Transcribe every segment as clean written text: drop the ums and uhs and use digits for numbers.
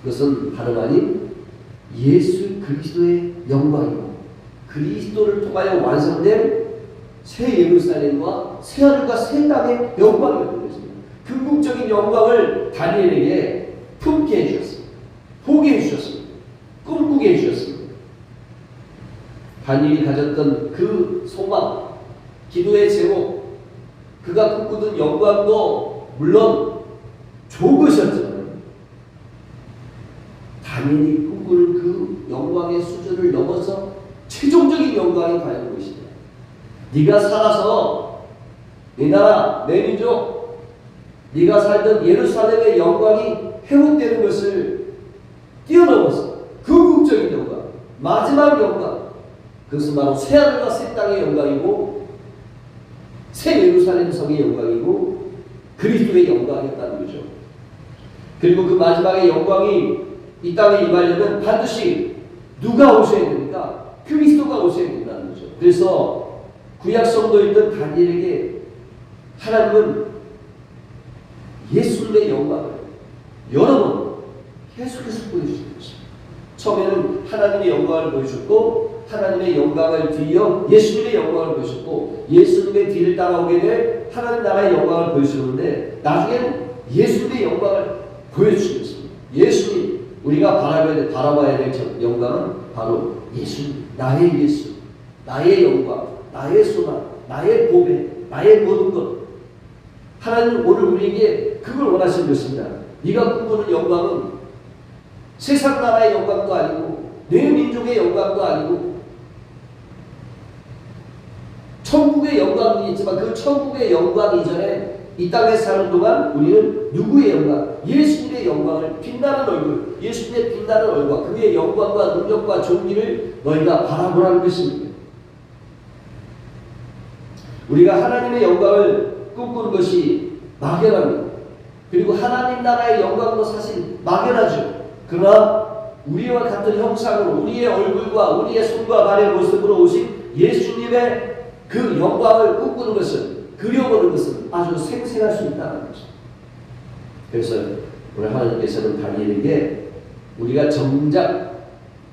그것은 다름 아닌 예수 그리스도의 영광이고 그리스도를 통하여 완성된 새 예루살렘과 새 하늘과 새 땅의 영광이었던 것입니다. 궁극적인 영광을 다니엘에게 품게 해주셨습니다. 보게 해주셨습니다. 꿈꾸게 해주셨습니다. 다니엘이 가졌던 그 소망, 기도의 제목, 그가 꿈꾸던 영광도 물론 좋은 것이었지만 다니엘이 꿈꾸는 그 영광의 수준을 넘어서 최종적인 영광이 과연 무엇이냐? 네가 살아서 네 나라, 내 민족, 네가 살던 예루살렘의 영광이 회복되는 것을 뛰어넘어서 궁극적인 영광, 마지막 영광, 그것은 바로 새 하늘과 새 땅의 영광이고 새 예루살렘 성의 영광이고 그리스도의 영광이었다는 거죠. 그리고 그 마지막의 영광이 이 땅에 임하려면 반드시 누가 오셔야 됩니까? 그리스도가 오셔야 된다는 거죠. 그래서 구약 성도였던 다니엘에게 하나님은 예수님의 영광을 여러 번 계속해서 보여주신 것입니다. 처음에는 하나님의 영광을 보여줬고 하나님의 영광을 뒤이어 예수님의 영광을 보여줬고 예수님의 뒤를 따라오게 돼 하나님 나라의 영광을 보여주는데 나중에는 예수님의 영광을 보여주셨습니다. 예수님, 우리가 바라봐야 될 영광은 바로 예수님, 나의 예수, 나의 영광, 나의 소망, 나의 보배, 나의 모든 것. 하나님은 오늘 우리에게 그걸 원하시는 것입니다. 네가 꿈꾸는 영광은 세상 나라의 영광도 아니고 내 민족의 영광도 아니고 천국의 영광이 있지만 그 천국의 영광 이전에 이 땅에 사는 동안 우리는 누구의 영광? 예수님의 영광을 빛나는 얼굴, 예수님의 빛나는 얼굴, 그의 영광과 능력과 존귀를 너희가 바라보라는 것입니다. 우리가 하나님의 영광을 꿈꾸는 것이 막연합니다. 그리고 하나님 나라의 영광도 사실 막연하죠. 그러나 우리와 같은 형상으로 우리의 얼굴과 우리의 손과 발의 모습으로 오신 예수님의 그 영광을 꿈꾸는 것은, 그려보는 것은 아주 생생할 수 있다는 것입니다. 그래서 오늘 하나님께서는 다니엘에게 우리가 정작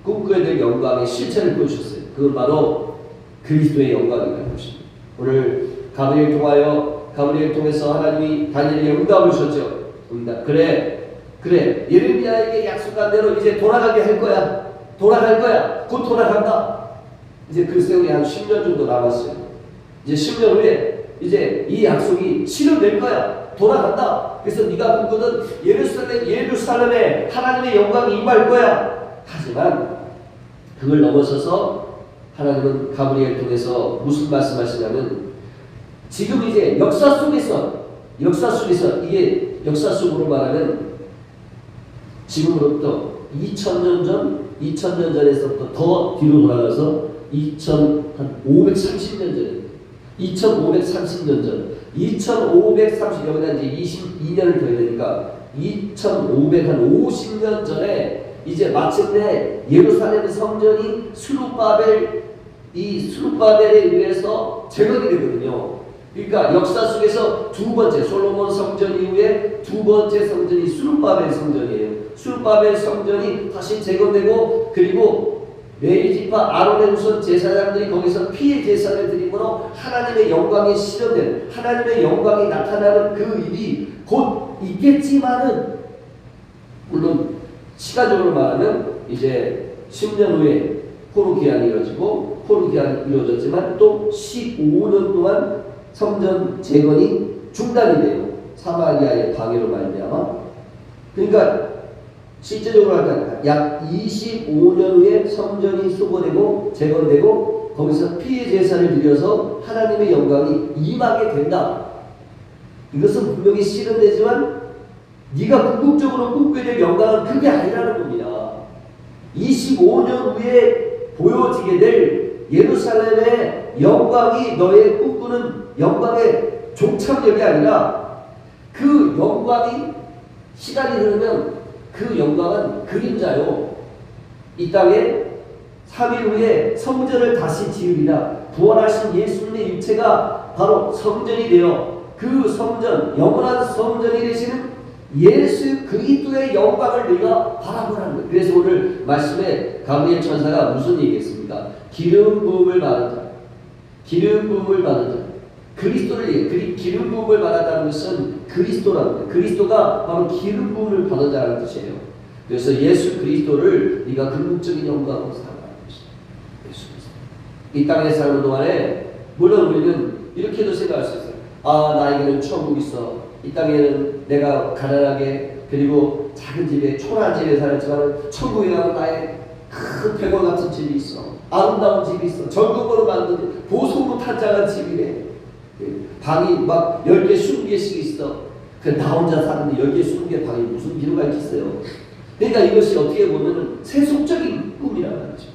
꿈꿔야 될 영광의 실체를 보여주셨어요. 그건 바로 그리스도의 영광이라는 것입니다. 오늘 가브리엘 통해서 하나님이 다니엘에게 응답을 주셨죠. 응답. 그래 예레미야에게 약속한 대로 이제 돌아가게 할 거야. 돌아갈 거야. 곧 돌아간다. 이제 그 세월이 한 10년 정도 남았어요. 이제 10년 후에 이제 이 약속이 실현될 거야. 돌아간다. 그래서 네가 꿈꾸던 예루살렘에 하나님의 영광이 임할 거야. 하지만 그걸 넘어서서 하나님은 가브리엘 통해서 무슨 말씀하시냐면 지금 이제 역사 속에서 이게 역사 속으로 말하면 지금으로부터 2000년 전에서부터 더 뒤로 돌아가서 2530년 전에 2530년 전 2530, 여기다 이제 22년을 더해야 되니까 2550년 전에 이제 마침내 예루살렘 성전이 수룹바벨에 의해서 재건이 되거든요. 그러니까 역사 속에서 두 번째 솔로몬 성전 이후에 두 번째 성전이 수룹바벨 성전이에요. 수룹바벨 성전이 다시 재건되고 그리고 레위지파 아론의 후손 제사장들이 거기서 피의 제사를 드림으로 하나님의 영광이 실현된, 하나님의 영광이 나타나는 그 일이 곧 있겠지만은 물론 시간적으로 말하면 이제 10년 후에 포로 기한이 이루어지고 포로 기한이 이루어졌지만 또 15년 동안 성전 재건이 중단이 돼요. 사마리아의 방해로 말미암아. 그러니까 실제적으로 할까 약 25년 후에 성전이 수거되고 재건되고 거기서 피의 제사를 드려서 하나님의 영광이 임하게 된다. 이것은 분명히 실현되지만 네가 궁극적으로 꿈꾸게 될 영광은 그게 아니라는 겁니다. 25년 후에 보여지게 될 예루살렘의 영광이 너의 꿈꾸는 영광의 종착역이 아니라 그 영광이 시간이 흐르면 그 영광은 그림자요. 이 땅에 3일 후에 성전을 다시 지으리라. 부활하신 예수님의 육체가 바로 성전이 되어 그 성전, 영원한 성전이 되시는 예수 그리스도의 영광을 내가 바라보라는 거예요. 그래서 오늘 말씀에 가브리엘 천사가 무슨 얘기했습니까? 기름 부음을 받은 자, 기름 부음을 받은 자, 그리스도를 얘기해요. 기름 부음을 받았다는 것은 그리스도라는 거예요. 그리스도가 바로 기름 부음을 받은 자라는 뜻이에요. 그래서 예수 그리스도를 네가 궁극적인 영광으로 살아가는 것이다. 예수 그리스도. 이 땅에 사는 동안에 물론 우리는 이렇게도 생각할 수 있어요. 아, 나에게는 천국 있어. 이 땅에는 내가 가난하게 그리고 작은 집에 초라한 집에 살았지만 천국에 가면 나의 큰 백원 같은 집이 있어. 아름다운 집이 있어. 전국으로 만든 보석으로 탄장한 집이래. 방이 막 10개, 20개씩 있어. 나 혼자 사는데 10개, 20개 방이 무슨 필요가 있겠어요. 그러니까 이것이 어떻게 보면 세속적인 꿈이란 말이죠.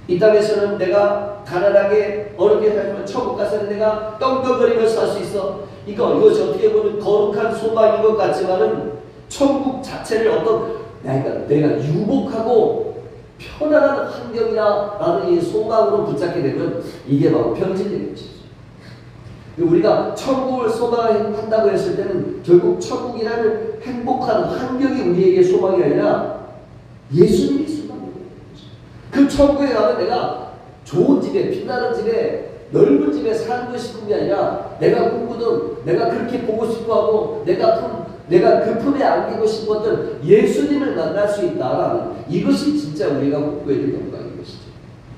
이 땅에서는 내가 가난하게 어렵게 살지만 천국 가서는 내가 떵떵거리면서 살 수 있어. 이것이 어떻게 보면 거룩한 소망인 것 같지만은 천국 자체를 어떤 내가 유복하고 편안한 환경이라는 이 소망으로 붙잡게 되면 이게 바로 변질되는 것이죠. 우리가 천국을 소망한다고 했을 때는 결국 천국이라는 행복한 환경이 우리에게 소망이 아니라 예수님이 소망이에요. 그 천국에 가면 내가 좋은 집에, 빛나는 집에, 넓은 집에 사는 것이 꿈이 아니라 내가 꿈꾸던, 내가 그렇게 보고 싶어하고 내가 그 품에 안기고 싶었던 예수님을 만날 수 있다라는 이것이 진짜 우리가 꿈꿔야 될 영광인 것이죠.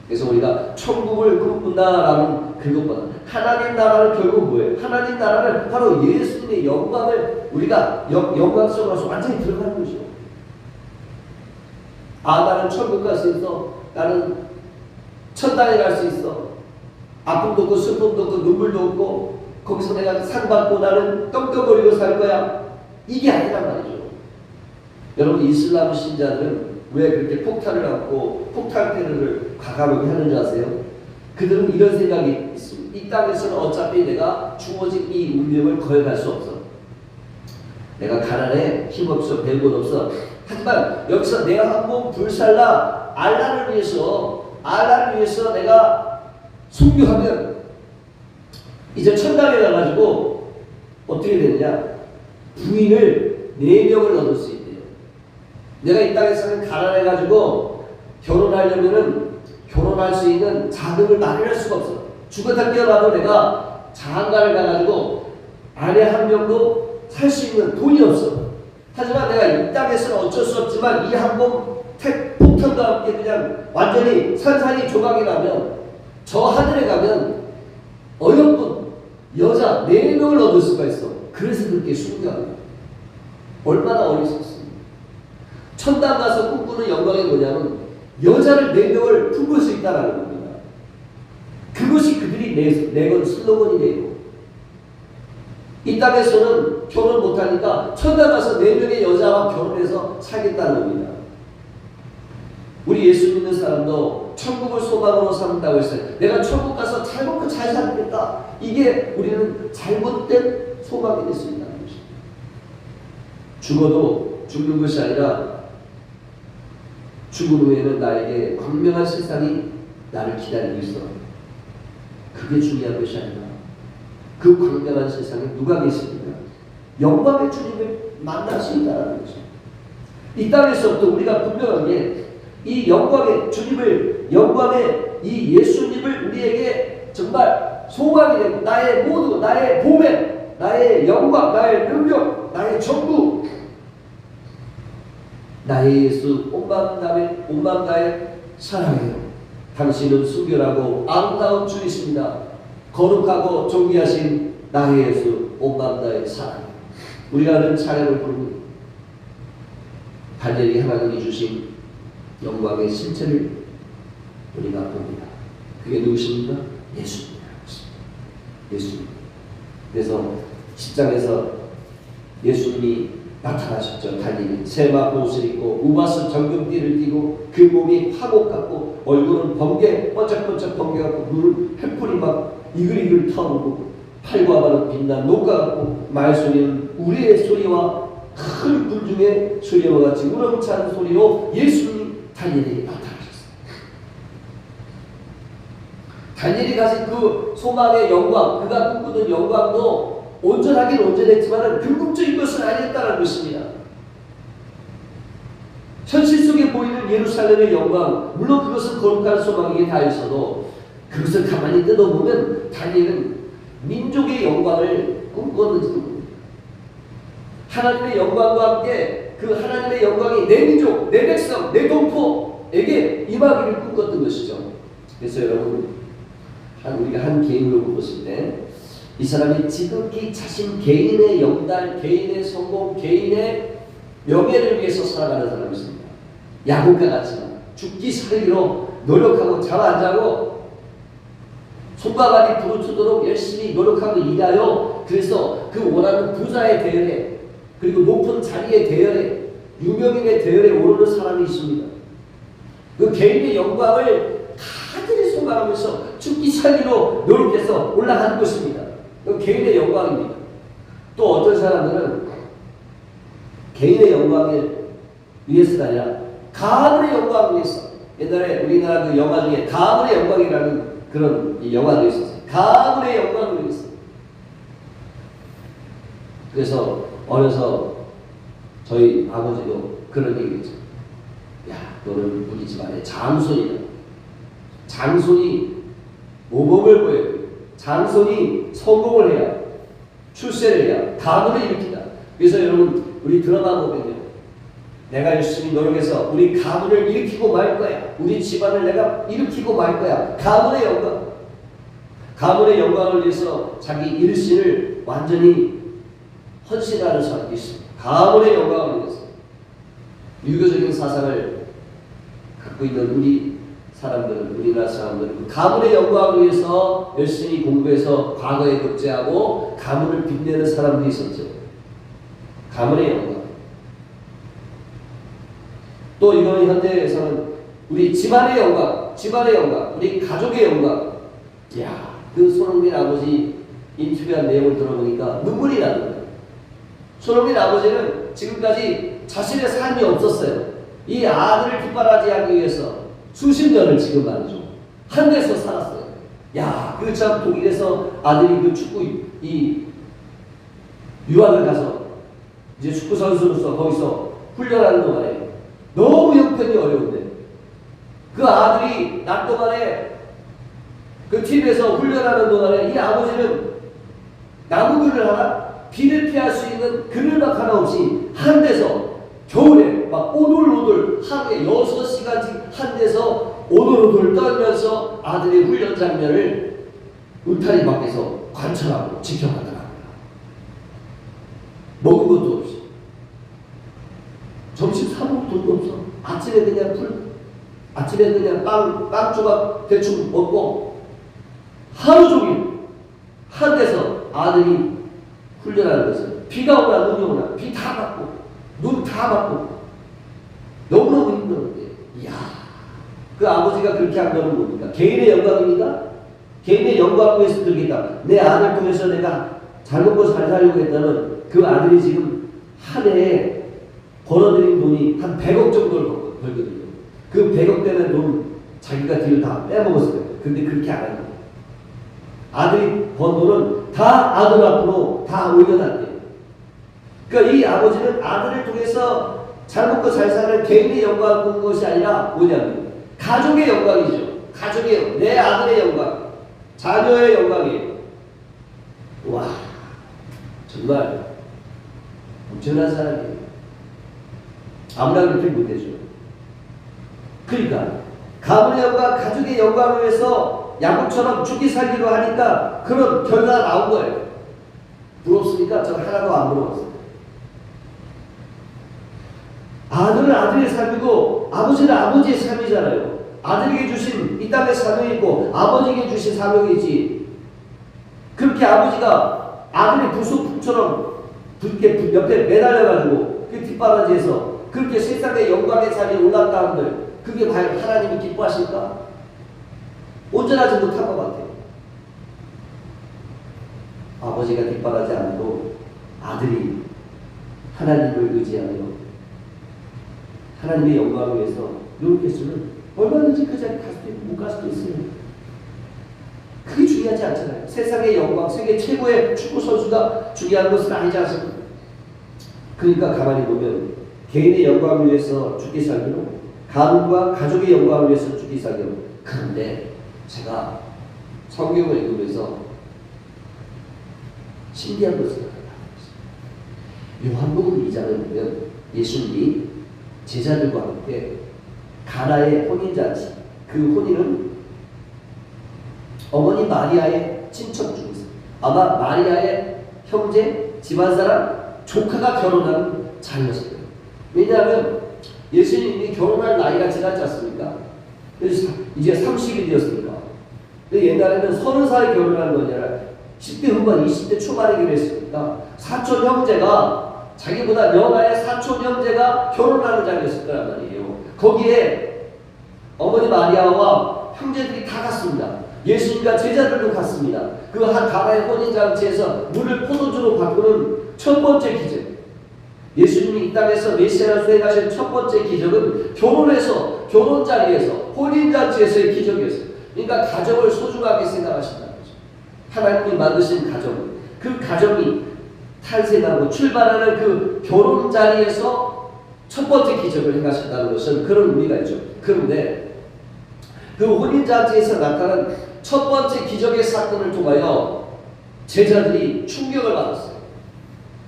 그래서 우리가 천국을 꿈꾼다라는 그것보다 하나님 나라는 결국 뭐예요? 하나님 나라는 바로 예수님의 영광을 우리가 영광 속으로 완전히 들어가는 거죠. 아, 나는 천국 갈 수 있어. 나는 천당에 갈 수 있어. 아픔도 없고 슬픔도 없고 눈물도 없고 거기서 내가 상 받고 나는 떵떵거리고 살 거야. 이게 아니란 말이죠. 여러분, 이슬람 신자들은 왜 그렇게 폭탄을 갖고 폭탄 테러를 과감하게 하는지 아세요? 그들은 이런 생각이 있습니다. 이 땅에서는 어차피 내가 주어진 이 운명을 거역할 수 없어. 내가 가난해, 힘없어, 별것 없어. 하지만 여기서 내가 한번 불살라 알라를 위해서 내가 순교하면 이제 천당에 가가지고 어떻게 되느냐? 부인을 4명을 얻을 수 있대요. 내가 이 땅에서는 가난해가지고 결혼하려면은 결혼할 수 있는 자금을 마련할 수가 없어. 죽었다 깨어나도 내가 장가를 가가지고 아내 한 명도 살 수 있는 돈이 없어. 하지만 내가 이 땅에서는 어쩔 수 없지만 이 항공 폭탄과 함께 그냥 완전히 산산이 조각이 나면 저 하늘에 가면 어여쁜 여자 4명을 얻을 수가 있어. 그래서 그렇게 순교합니다. 얼마나 어리석습니까? 천당 가서 꿈꾸는 영광이 뭐냐면 여자를 4명을 품을 수 있다는 겁니다. 그것이 그들이 내건 슬로건이래요. 이 땅에서는 결혼 못하니까 천당 가서 4명의 여자와 결혼해서 살겠다는 겁니다. 우리 예수 믿는 사람도 천국을 소망으로 삼는다고 했어요. 내가 천국 가서 잘 먹고 잘 살겠다. 이게 우리는 잘못된 소망이 될 수 있다는 것입니다. 죽어도 죽는 것이 아니라 죽은 후에는 나에게 광명한 세상이 나를 기다리고 있어. 그게 중요한 것이 아니라 그 광명한 세상에 누가 계십니까? 영광의 주님을 만날 수 있다는 것입니다. 이 땅에서부터 우리가 분명하게 이 영광의 주님을, 영광의 이 예수님을 우리에게 정말 소망이 되고 나의 모두, 나의 보배, 나의 영광, 나의 능력, 나의 전부, 나의 예수 온 마음 다해 사랑해요. 당신은 순결하고 아름다운 주이십니다. 거룩하고 존귀하신 나의 예수 온 마음 다해 사랑해요. 우리가 하는 찬양을 부르는 다니엘이 하나님이 주신 영광의 실체를 우리가 봅니다. 그게 누구십니까? 예수님이라고 했습니다. 예수님. 그래서 10장에서 예수님이 나타나셨죠. 다니엘이 세마포 옷을 입고 우바스 정금띠를 띠고 그 몸이 화목 같고 얼굴은 번개 번쩍번쩍 번개 같고 물은 횃불이 막 이글이글 타오르고 팔과 발은 빛난 녹과 같고 말소리는 우리의 소리와 큰 불 중에 소리와 같이 우렁찬 소리로 예수님이 다니엘이 나타나셨습니다. 다니엘이 가진 그 소망의 영광, 그가 꿈꾸던 영광도 온전하긴 온전했지만 궁극적인 것은 아니었다는 것입니다. 현실 속에 보이는 예루살렘의 영광, 물론 그것은 거룩한 소망이긴 하였어도 그것을 가만히 뜯어보면 다니엘은 민족의 영광을 꿈꿨는지, 하나님의 영광과 함께 그 하나님의 영광이 내 민족, 내 백성, 내 동포에게 임하기를 꿈꿨던 것이죠. 그래서 여러분, 우리가 한 개인으로 보실 때 이 사람이 지극히 자신 개인의 영달, 개인의 성공, 개인의 명예를 위해서 살아가는 사람이었습니다. 야곱과 같지만 죽기 살기로 노력하고 잠 안 자고 손과 발이 부르트도록 열심히 노력하고 일하여 그래서 그 원하는 부자의 대열에 그리고 높은 자리의 대열에 유명인의 대열에 오르는 사람이 있습니다. 그 개인의 영광을 가득히 소망하면서 죽기 살기로 노력해서 올라가는 것입니다. 그 개인의 영광입니다. 또 어떤 사람들은 개인의 영광을 위해서가 아니라 가문의 영광을 위해서, 옛날에 우리나라 그 영화 중에 가문의 영광이라는 그런 영화도 있었어요. 가문의 영광을 위해서. 그래서 어려서 저희 아버지도 그런 얘기했죠. 야, 너는 우리 집안의 장손이다. 장손이 모범을 보여야 돼. 장손이 성공을 해야, 출세를 해야, 가문을 일으키다. 그래서 여러분, 우리 드라마 보면요, 내가 열심히 노력해서 우리 가문을 일으키고 말 거야. 우리 집안을 내가 일으키고 말 거야. 가문의 영광. 가문의 영광을 위해서 자기 일신을 완전히 헌신하는 사람이 있습니다. 가문의 영광을 위해서. 유교적인 사상을 갖고 있는 우리 사람들은, 우리나라 사람들은 가문의 영광을 위해서 열심히 공부해서 과거에 급제하고 가문을 빛내는 사람들이 있었죠. 가문의 영광. 또 이번 현대에서는 우리 집안의 영광, 집안의 영광, 우리 가족의 영광. 이야, 그 손흥민 아버지 인터뷰한 내용을 들어보니까 눈물이 나는 거예요. 손흥민 아버지는 지금까지 자신의 삶이 없었어요. 이 아들을 뒷바라지하기 위해서 수십 년을 지금 말이죠. 한 데서 살았어요. 야, 그 참 독일에서 아들이 그 축구 유학을 가서 이제 축구 선수로서 거기서 훈련하는 동안에 너무 형편이 어려운데 그 아들이 낮 동안에 그 팀에서 훈련하는 동안에 이 아버지는 나무그늘 하나, 비를 피할 수 있는 그늘막 하나 없이 한 데서 겨울에 막 오돌오돌 하루에 6시간씩 한 데서 오돌오돌 떨면서 아들의 훈련 장면을 울타리 밖에서 관찰하고 지켜가더라고요. 먹은 것도 없이. 점심 사 먹을 돈도 없어. 아침에 그냥 빵 조각 대충 먹고 하루 종일 한 데서 아들이 훈련하는 것은 비가 오나 눈이 오나 비 다 맞고 눈 다 맞고 너무너무 힘들었는데, 이야, 그 아버지가 그렇게 한 거는 뭡니까? 개인의 영광입니까? 개인의 영광을 위해서 들겠다. 내 아들 통해서 내가 잘 먹고 잘 살려고 했다면 그 아들이 지금 한 해에 벌어들인 돈이 한 100억 정도를 벌거든요. 그 100억 되는 돈 자기가 뒤로 다 빼먹었어요. 근데 그렇게 안 한 거예요. 아들이 번 돈은 다 아들 앞으로 다 올려놨대요. 그러니까 이 아버지는 아들을 통해서 잘 먹고 잘 사는 개인의 영광을 본 것이 아니라 뭐냐면 가족의 영광이죠. 가족의, 내 아들의 영광, 자녀의 영광이에요. 와, 정말 엄청난 사람이에요. 아무나 그렇게 못해줘. 그러니까 가문의 영광, 가족의 영광을 위해서 야곱처럼 죽기 살기로 하니까 그런 결과가 나온 거예요. 부럽습니까? 저는 하나도 안 부러웠어요. 아들은 아들의 삶이고 아버지는 아버지의 삶이잖아요. 아들에게 주신 이 땅의 사명이 있고 아버지에게 주신 사명이지. 그렇게 아버지가 아들의 부속품처럼 그렇게 옆에 매달려가지고 그 뒷바라지에서 그렇게 세상의 영광의 자리에 올랐다 한들 그게 과연 하나님이 기뻐하실까? 온전하지 못한 것 같아요. 아버지가 뒷바라지 않고 아들이 하나님을 의지하며 하나님의 영광을 위해서 노력했으면 얼마든지 그 자리에 갈 수도 있고 못 갈 수도 있어요. 그게 중요해요. 중요하지 않잖아요. 세상의 영광, 세계 최고의 축구 선수가 중요한 것은 아니지 않습니까? 그러니까 가만히 보면 개인의 영광을 위해서 죽기 살기로, 가문과 가족의 영광을 위해서 죽기 살기로. 그런데 제가 성경을 읽으면서 신기한 것을 알았어요. 요한복음 2장을 보면 예수님이 제자들과 함께 가나의 혼인잔치, 그 혼인은 어머니 마리아의 친척 중에서 아마 마리아의 형제, 집안사람, 조카가 결혼하는 자리였을 거예요. 왜냐하면 예수님이 결혼할 나이가 지났지 않습니까? 그래서 이제 30이 되었으니까. 근데 옛날에는 30살에 결혼하는 거 아니라 10대 후반, 20대 초반에 결혼했으니까 사촌 형제가, 자기보다 연하의 사촌 형제가 결혼하는 자리였을 거란 말이에요. 거기에 어머니 마리아와 형제들이 다 갔습니다. 예수님과 제자들도 갔습니다. 그 한 가나의 혼인잔치에서 물을 포도주로 바꾸는 첫 번째 기적. 예수님이 이 땅에서 메시아를 수행하신 첫 번째 기적은 결혼해서, 결혼 자리에서, 혼인잔치에서의 기적이었어요. 그러니까 가정을 소중하게 생각하신다는 거죠. 하나님이 만드신 가정, 그 가정이 탄생하고 출발하는 그 결혼 자리에서 첫 번째 기적을 행하셨다는 것은 그런 의미가 있죠. 그런데 그 혼인잔치에서 나타난 첫 번째 기적의 사건을 통하여 제자들이 충격을 받았어요.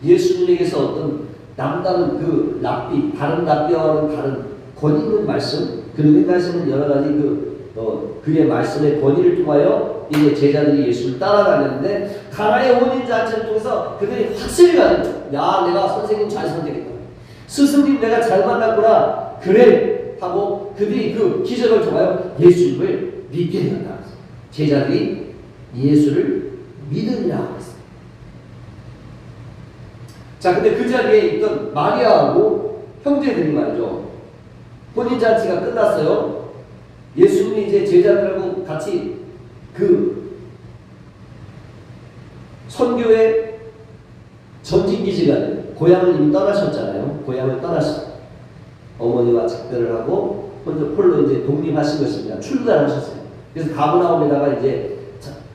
예수님에게서 어떤 남다른 그 랍비, 다른 랍비와는 다른 권위 있는 말씀, 그리고 행하시는 여러 가지 그의 말씀의 권위를 통하여 이제 제자들이 예수를 따라다녔는데, 가나의 혼인잔치를 통해서 그들이 확실히 가는 거예요. 야, 내가 선생님 잘 선택했다. 스승님 내가 잘 만났구나. 그래 하고 그들이 그 기적을 통하여 예수님을 믿게 된다. 제자들이 예수를 믿으리라고 했어요. 자, 근데 그 자리에 있던 마리아하고 형제들이 말이죠. 혼인잔치가 끝났어요. 예수님이 이제 제자들하고 같이 그 선교의 전진기지가 고향을 이미 떠나셨잖아요. 고향을 떠나서 어머니와 작별을 하고 혼자 홀로 이제 독립하신 것입니다. 출가하셨어요. 그래서 가버나움에다가 이제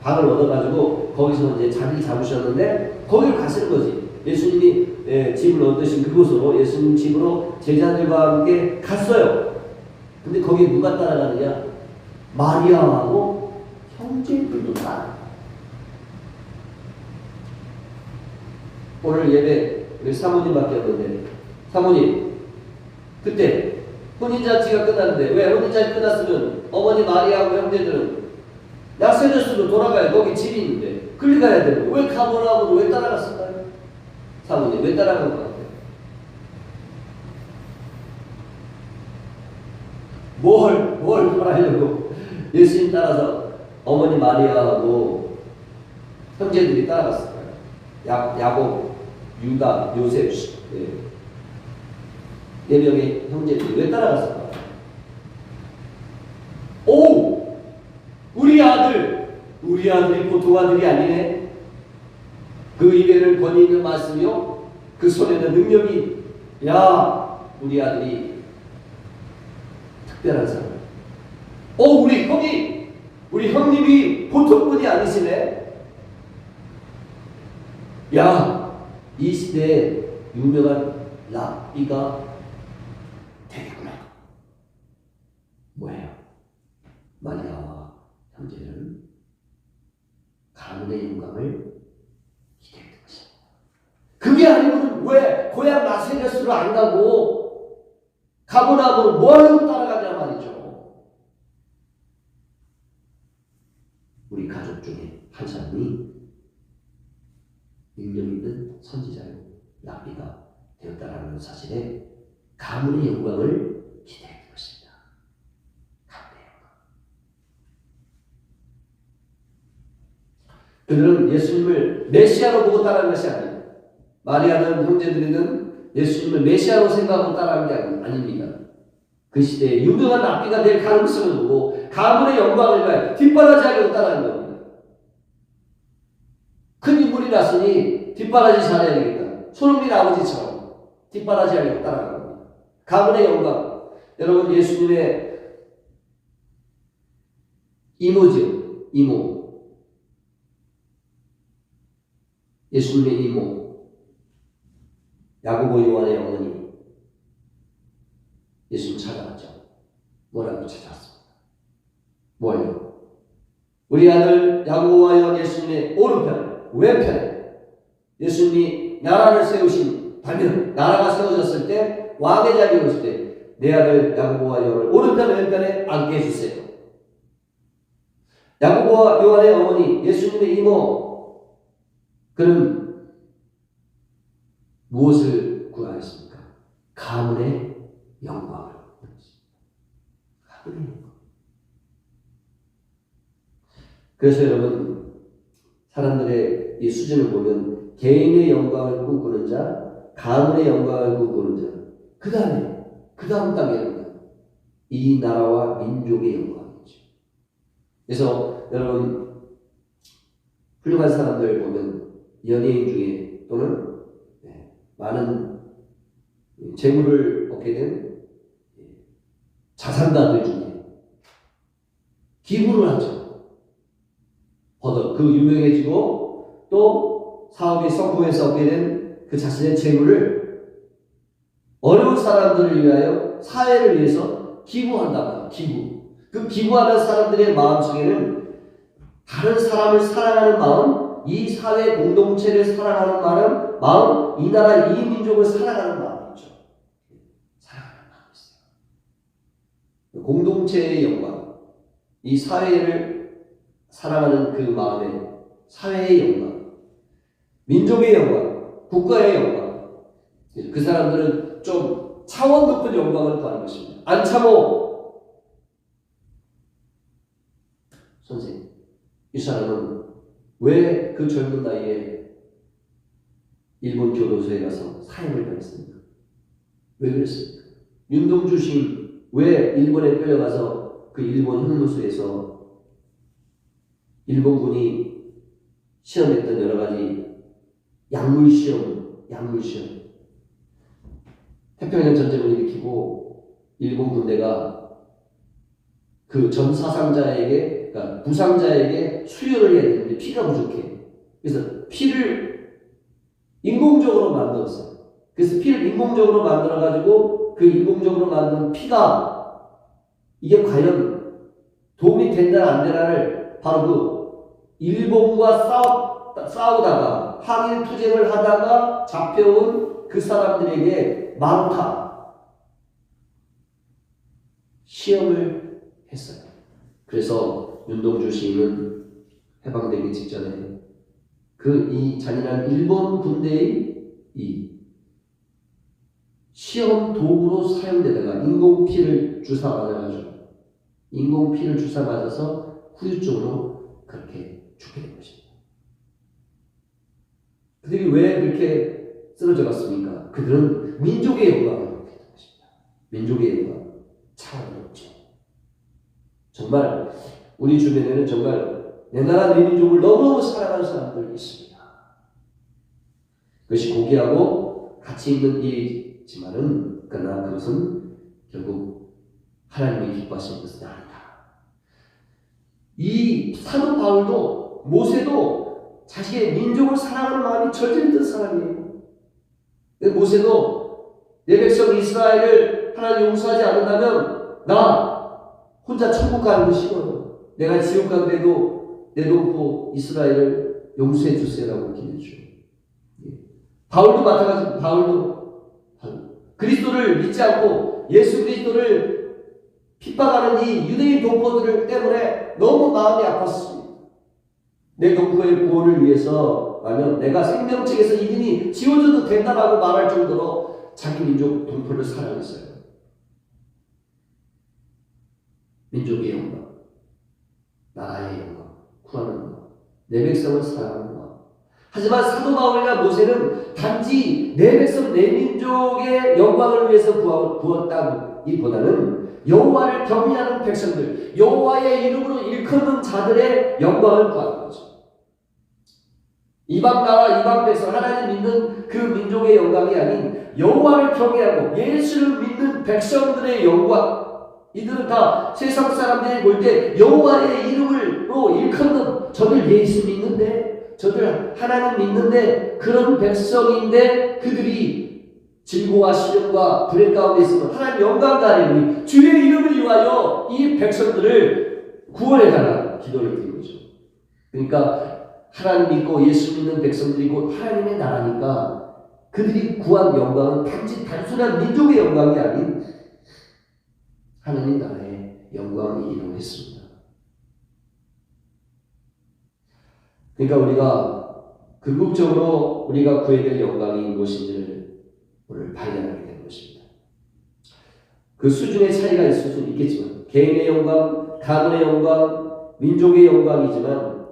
방을 얻어가지고 거기서 이제 자리 잡으셨는데 거기를 가시는 거지. 예수님이 집을 얻으신 그곳으로, 예수님 집으로 제자들과 함께 갔어요. 근데 거기 누가 따라가느냐? 마리아하고 형제들도 따라. 오늘 예배 우리 사모님밖에 없는데, 사모님 그때 혼인잔치가 끝났는데, 왜 혼인잔치 끝났으면 어머니 마리아하고 형제들은 야세르스로 돌아가야 거기 집이 있는데 끌리 가야 되고 왜 가버나움으로 왜 따라갔을까요? 사모님 왜 따라간 것 같아요? 뭘 따라하려고 예수님 따라서 어머니 마리아하고 형제들이 따라갔을까요? 야곱, 유다, 요셉, 네 명의 형제들이 왜 따라갔을까요? 오! 우리 아들이 보통 아들이 아니네. 그 입에는 권위 있는 말씀이요, 그 손에는 능력이, 야, 우리 아들이 특별한 사람. 우리 형님이 보통 분이 아니시네. 야, 이 시대에 유명한 랍비가 되겠구나. 뭐예요? 마리아와 형제는 가문의 영광을 기대했던 것입니다. 그게 아니고는 왜 고향 나세렛으로 안 가고 가버나움으로 뭐하려고 따라가냐 말이죠. 우리 가족 중에 한 사람이 능력 있는 선지자요, 랍비가 되었다라는 사실에 가문의 영광을 기대했던 것입니다. 가문의 영광. 그들은 예수님을 메시아로 보고 따라한 것이 아니에요. 마리아는 형제들은 예수님을 메시아로 생각하고 따라한 게 아닙니다. 그 시대에 유명한 랍비가 될 가능성을 보고 가문의 영광을 위하여 뒷바라지하려고 따라한 겁니다. 큰 인물이 났으니 뒷바라지 잘해야 되겠다. 손흥민 아버지처럼 뒷바라지하려고 따라한 겁니다. 가문의 영광. 여러분, 예수님의 이모죠. 이모. 예수님의 이모, 야고보 요한의 어머니, 예수님 찾아왔죠. 뭐라고 찾아왔습니다. 뭘요? 우리 아들 야고보와 요한 예수님의 오른편, 왼편에 예수님이 나라를 세우신 반면 나라가 세워졌을 때 왕의 자리에 오실 때 내 아들 야고보와 요한을 오른편 왼편에 앉게 해주세요. 야고보와 요한의 어머니 예수님의 이모, 그는 무엇을 구하였습니까? 가문의 영광을 구하였습니다. 가문의 영광. 그래서 여러분, 사람들의 이 수준을 보면 개인의 영광을 꿈꾸는 자, 가문의 영광을 꿈꾸는 자, 그 다음 단계는 이 나라와 민족의 영광이죠. 그래서 여러분, 훌륭한 사람들 보면 연예인 중에 또는 많은 재물을 얻게 된 자산가들 중에 기부를 하죠. 그 유명해지고 또 사업이 성공해서 얻게 된 그 자신의 재물을 어려운 사람들을 위하여, 사회를 위해서 기부한단 말이에요. 기부. 그 기부하는 사람들의 마음속에는 다른 사람을 사랑하는 마음, 이 사회 공동체를 사랑하는 마음, 이 나라, 이 민족을 사랑하는 마음이 있죠. 사랑하는 마음이 있어요. 공동체의 영광, 이 사회를 사랑하는 그 마음에 사회의 영광, 민족의 영광, 국가의 영광, 그 사람들은 좀 차원 높은 영광을 구하는 것입니다. 안차모 선생님, 이 사람은 왜 그 젊은 나이에 일본 교도소에 가서 사형을 받았습니까? 왜 그랬습니까? 윤동주 시인 왜 일본에 끌려가서 그 일본 형무소에서 일본군이 시험했던 여러 가지 약물 시험, 태평양 전쟁을 일으키고 일본 군대가 그 전 사상자에게, 그러니까 부상자에게 수혈을 해야 되는데 피가 부족해. 그래서 피를 인공적으로 만들었어요. 그래서 피를 인공적으로 만들어가지고 그 인공적으로 만든 피가 이게 과연 도움이 된다 안 되나를 바로 그 일본과 싸우다가 항일 투쟁을 하다가 잡혀온 그 사람들에게 마루타 시험을 했어요. 그래서 윤동주 시인은 해방되기 직전에 이 잔인한 일본 군대의 이 시험 도구로 사용되다가 인공피를 주사 맞아서 후유증으로 그렇게 죽게 된 것입니다. 그들이 왜 그렇게 쓰러져 갔습니까? 그들은 민족의 영광을 얻게 된 것입니다. 민족의 영광, 차원이었죠. 정말 우리 주변에는 정말 내 나라 내 민족을 너무너무 사랑하는 사람들이 있습니다. 그것이 고귀하고 가치 있는 일이지만은 그러나 그것은 결국 하나님이 기뻐하시는 것은 아니다. 이 사도 바울도 모세도 자신의 민족을 사랑하는 마음이 절절했던 사람이에요. 모세도 내 백성 이스라엘을 하나님 용서하지 않는다면 나 혼자 천국 가는 거 싫어요. 내가 지옥 가더라도 내 동포 이스라엘을 용서해 주세요라고 기도했죠. 바울도 마찬가지입니다. 바울도 그리스도를 믿지 않고 예수 그리스도를 핍박하는 이 유대인 동포들 때문에 너무 마음이 아팠습니다. 내 동포의 구원을 위해서라면 내가 생명책에서 이름이 지워져도 된다라고 말할 정도로 자기 민족 동포를 사랑했어요. 민족의 영광, 나라의 영광, 구하는 마음, 내 백성을 사랑하는 마음. 하지만 사도 바울이나 모세는 단지 내 백성, 내 민족의 영광을 위해서 구었다기보다는 여호와를 경외하는 백성들, 여호와의 이름으로 일컫는 자들의 영광을 구하는 거죠. 이방 나라, 이방 백성, 하나님 믿는 그 민족의 영광이 아닌 여호와를 경외하고 예수를 믿는 백성들의 영광. 이들은 다 세상 사람들이 볼 때 여호와의 이름으로 일컫는, 저들 예수 믿는데, 저들 하나님 믿는데 그런 백성인데 그들이 질고와 시련과 불행 가운데 있으면 하나님 영광 가리니 주의 이름을 위하여 이 백성들을 구원해달라 기도를 드린 거죠. 그러니까 하나님 믿고 예수 믿는 백성들이고 하나님의 나라니까 그들이 구한 영광은 단순한 민족의 영광이 아닌 하나님 나라의 영광이라고 했습니다. 그러니까 우리가 궁극적으로 우리가 구해야 될 영광이 무엇인지를 오늘 발견하게 되는 것입니다. 그 수준의 차이가 있을 수는 있겠지만 개인의 영광, 가문의 영광, 민족의 영광이지만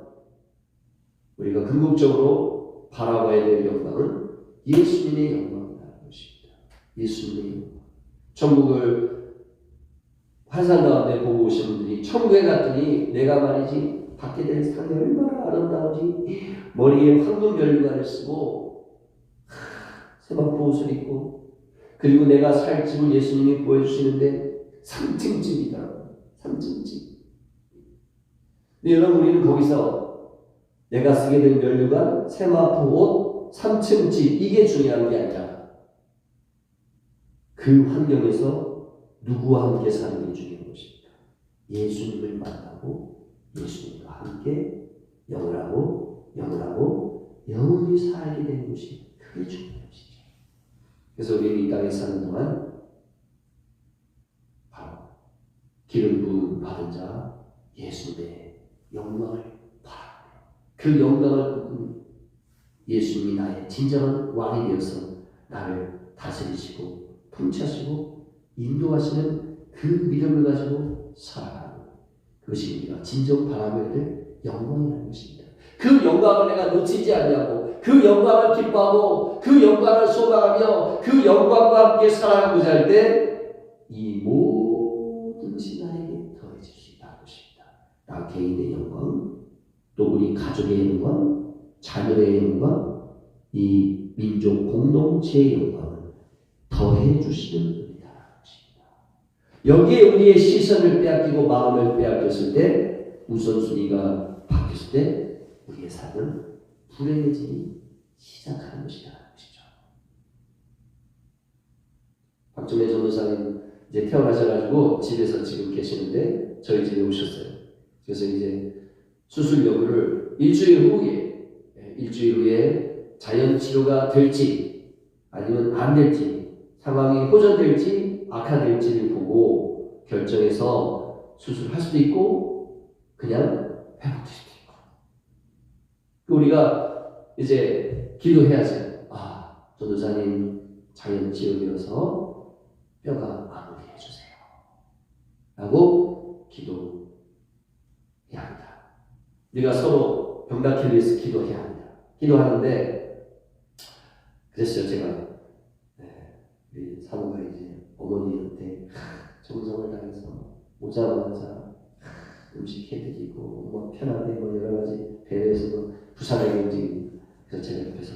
우리가 궁극적으로 바라봐야 될 영광은 예수님의 영광이라는 것입니다. 예수님의 영광. 천국을 환상 가운데 보고 오신 분들이 천국에 갔더니 내가 말이지 밖에 될 세상이 얼마나 아름다운지 머리에 황금 연류관을 쓰고 세마포 옷을 입고 그리고 내가 살 집을 예수님이 보여주시는데 3층 집이다. 3층 집. 근데 여러분 우리는 거기서 내가 쓰게 된 연류관, 세마포 옷, 3층 집 이게 중요한 게 아니라 그 환경에서 누구와 함께 사는 게 중요한 것입니다. 예수님을 만나고 예수님과 함께 영원하고 영원히 살게 되는 것이 그게 중요한 것이죠. 그래서 우리는 이 땅에 사는 동안 바로 기름 부음 받은 자 예수님의 영광을 바라보며 그 영광을 보고 예수님이 나의 진정한 왕이 되어서 나를 다스리시고 통치하시고 인도하시는 그 믿음을 가지고 살아가는 그것이 우리가 진정 바라봐야 될 영광이라는 것입니다. 그 영광을 내가 놓치지 않냐고 그 영광을 기뻐하고 그 영광을 소망하며 그 영광과 함께 살아가고자 할 때 이 모든 것이 나에게 더해질 수 있다는 것입니다. 나 개인의 영광, 또 우리 가족의 영광, 자녀의 영광, 이 민족 공동체의 영광을 더해주시는 은혜라는 것입니다. 여기에 우리의 시선을 빼앗기고 마음을 빼앗겼을 때 우선순위가 바뀌었을 때 우리의 삶은 불행해지기 시작하는 것이라는 것이죠. 박준혜 전도사님 이제 태어나셔가지고 집에서 지금 계시는데 저희 집에 오셨어요. 그래서 이제 수술 여부를 일주일 후에 자연 치료가 될지 아니면 안 될지 상황이 호전될지 악화될지를 보고 결정해서 수술할 수도 있고 그냥 회복될 수도 있고 우리가 이제 기도해야죠. 전도사님 자연 치료되어서 뼈가 마무리해 주세요 라고 기도해야 합니다. 우리가 서로 병 낫기 위해서 기도해야 합니다. 기도하는데 그랬어요. 제가 우리 사모가 이제 어머니한테 정성을 다해서 오자마자 음식 해드리고 뭐 편하게 뭐 여러 가지 배려해서 뭐 부산하게 움직입니다. 그래서 제가 옆에서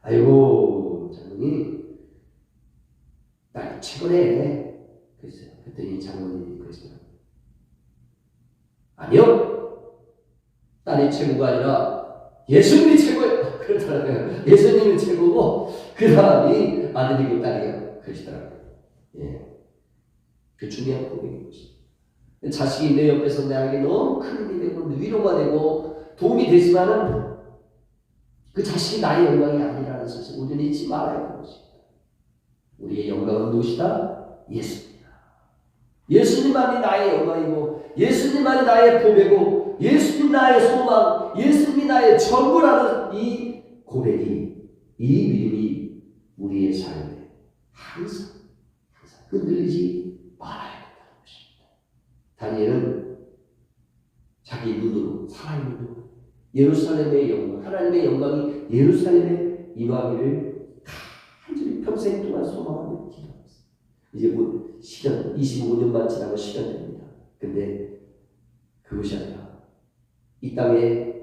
아이고 장모님 딸이 최고네 그랬어요. 그랬더니 장모님이 그랬어요. 아니요 딸이 최고가 아니라 예수님이 최고예요. 그렇더라고요. 예수님이 최고고 그 다음이 아들이고 딸이에요. 그러시더라고요. 예. 그 중요한 고백인 것입니다. 자식이 내 옆에서 나에게 너무 큰 힘이 되고 위로가 되고 도움이 되지만은 그 자식이 나의 영광이 아니라는 사실 우리는 잊지 말아야 하는 것입니다. 우리의 영광은 무엇이다? 예수님이다. 예수님만이 나의 영광이고 예수님만이 나의 보배고 예수님 나의 소망, 예수님이 나의 전부라는 이 고백이 이 믿음이 우리의 삶에 항상 흔들리지 말아야 된다는 것입니다. 다니엘은 자기 눈으로 살아있는 눈 예루살렘의 영광, 하나님의 영광이 예루살렘에 임하기를 간절히 평생 동안 소망하며 기도했어요. 이제 곧 시간 25년만 지나면 시간 됩니다. 근데 그것이 아니라 이 땅에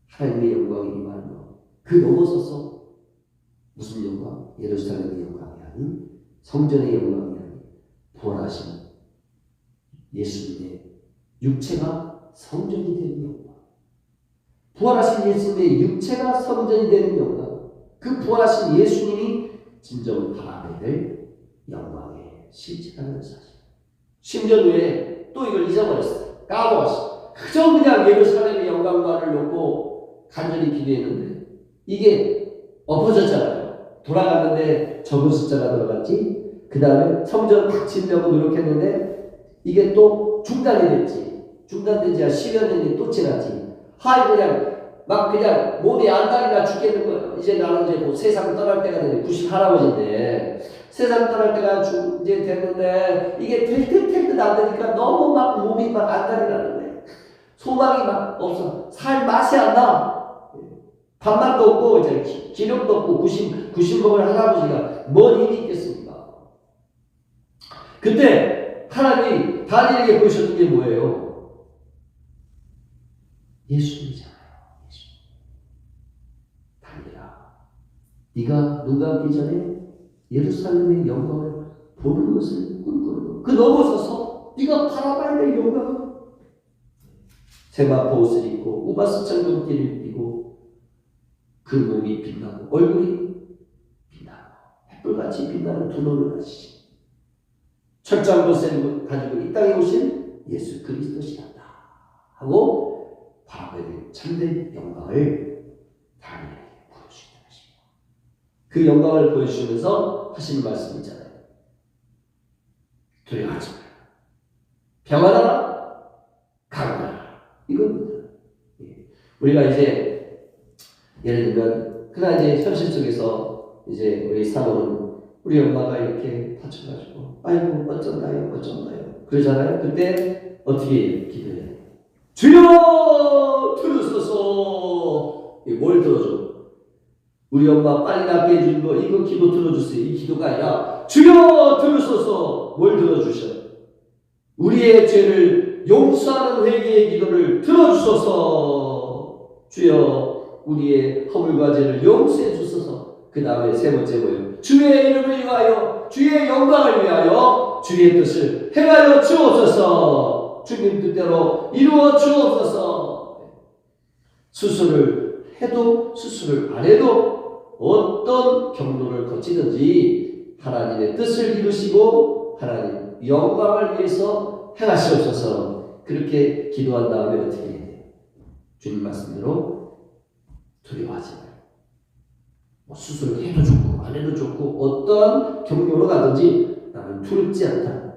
하나님의 영광이 임하는 것, 그 넘어서서 무슨 영광? 예루살렘의 영광이 아닌 성전의 영광이 아닌 부활하신 예수님의 육체가 성전이 되는 영광. 부활하신 예수님의 육체가 성전이 되는 영광, 그 부활하신 예수님이 진정 바라봐야 될 영광의 실체라는 사실. 10년 후에 또 이걸 잊어버렸어요. 까먹었어요. 그저 그냥 예루살렘의 영광만을 놓고 간절히 기도했는데 이게 엎어졌잖아요. 돌아갔는데 적은 숫자가 들어갔지. 그 다음에 성전 탁 짓려고 노력했는데 이게 또 중단이 됐지. 중단된 지가 10여 년이 또 지났지. 그냥 몸이 안달이나 죽겠는 거예요. 이제 나는 이제 뭐 세상 떠날 때가 되네. 90 할아버지인데 세상 떠날 때가 이제 됐는데 이게 될 듯 안 되니까 너무 막 몸이 막 안달이 나는 거예요. 소망이 막 없어. 살 맛이 안 나. 밥맛도 없고 이제 기력도 없고 90 먹을 할아버지가 뭔 힘이 있겠습니까? 그때 하나님이 다니엘에게 보여주셨던 게 뭐예요? 예수님이잖아요. 다니엘아, 네가 눈 감기 전에 예루살렘의 영광을 보는 것을 꿈꾸는 것. 그 넘어서서 네가 바라봐야 될 영광은 세마포 옷을 입고 우바스 청금띠를 입고 그 몸이 빛나고 얼굴이 빛나고 햇불같이 빛나는 두 눈을 가지시 철저한 것을 가지고 이 땅에 오신 예수 그리스도시란다 하고 바라봐야 될 참된 영광을 다니엘에게 보여주시는 것입니다. 그 영광을 보여주시면서 하시는 말씀이 있잖아요. 두려워하지 마라. 평안하라. 강건하라. 이겁니다. 우리가 이제 예를 들면 그러나 이제 현실 속에서 이제 우리 사모는 우리 엄마가 이렇게 다쳐가지고 아이고 어쩐다요 그러잖아요. 그때 어떻게 기도해요? 주여 들으소서. 뭘 들어줘? 우리 엄마 빨리 낫게 해주는 거 이거 기도 들어주세요. 이 기도가 아니라 주여 들으소서. 뭘 들어주셔? 우리의 죄를 용서하는 회개의 기도를 들어주소서. 주여 우리의 허물과 죄를 용서해 주소서. 그 다음에 세 번째 뭐예요? 주의 이름을 위하여 주의 영광을 위하여 주의 뜻을 행하여 주옵소서. 주님 뜻대로 이루어 주옵소서. 수술을 해도 수술을 안 해도 어떤 경로를 거치든지 하나님의 뜻을 이루시고 하나님 영광을 위해서 행하시옵소서. 그렇게 기도한 다음에 어떻게 해야 돼요? 주님 말씀대로 두려워하지 마요. 수술을 해도 좋고 안 해도 좋고 어떤 경로로 가든지 나는 두렵지 않다.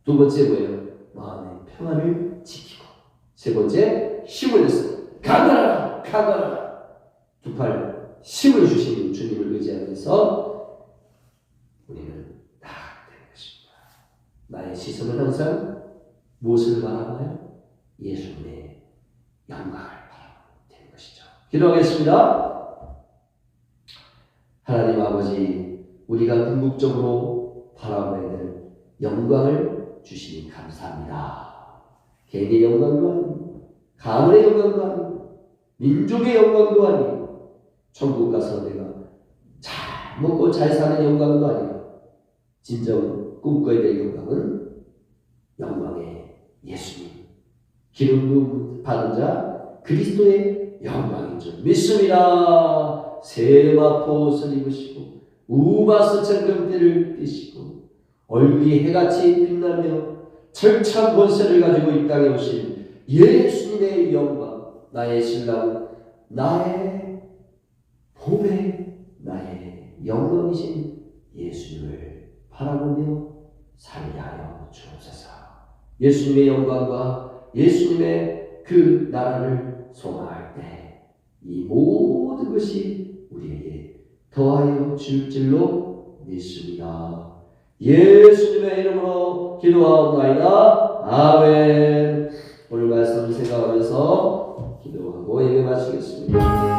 두 번째 뭐예요? 마음의 평안을 지키고. 세 번째 힘을 내서 강건하라. 두 팔 힘을 주시는 주님을 의지하면서 우리는 나아가게 되는 것입니다. 나의 시선은 항상 무엇을 바라봐요? 예수님의 영광을 바라보게 되는 것이죠. 기도하겠습니다. 하나님 아버지, 우리가 궁극적으로 바라봐야 될 영광을 주시니 감사합니다. 개인의 영광도 아니고 가문의 영광도 아니고 민족의 영광도 아니고 천국 가서 내가 잘 먹고 잘 사는 영광도 아니고 진정 꿈꿔야 될 영광은 영광의 예수님, 기름 부음 받은 자 그리스도의 영광인 줄 믿습니다. 세마포 옷을 입으시고 우바스 청금띠를 띠시고 얼굴이 해같이 빛나며 철창 권세를 가지고 이 땅에 오신 예수님의 영광, 나의 신랑, 나의 봄에 나의 영광이신 예수님을 바라보며 살게 하여 주옵소서. 예수님의 영광과 예수님의 그 나라를 소망할 때 이 모든 것이 우리에게 더하여 줄 줄로 믿습니다. 예수님의 이름으로 기도하옵나이다. 아멘. 오늘 말씀 생각하면서 기도하고 예배 마치겠습니다.